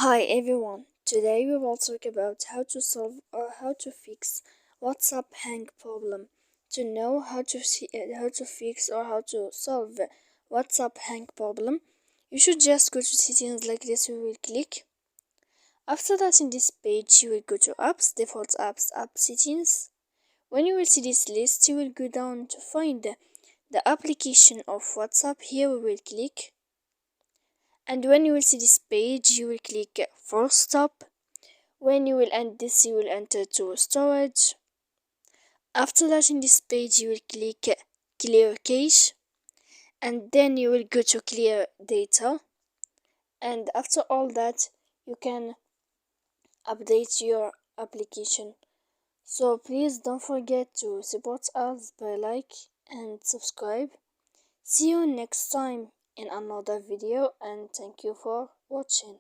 Hi everyone, today we will talk about how to solve or how to fix WhatsApp hang problem. To know how to fix or how to solve WhatsApp hang problem, you should just go to settings like this. We will click. After that, in this page, you will go to apps, default apps, app settings. When you will see this list, you will go down to find the application of WhatsApp. Here we will click. And when you will see this page, you will click full stop. When you will end this, you will enter to storage. After that, in this page, you will click clear cache, and then you will go to clear data. And after all that, you can update your application. So please don't forget to support us by like and subscribe. See you next time in another video, and thank you for watching.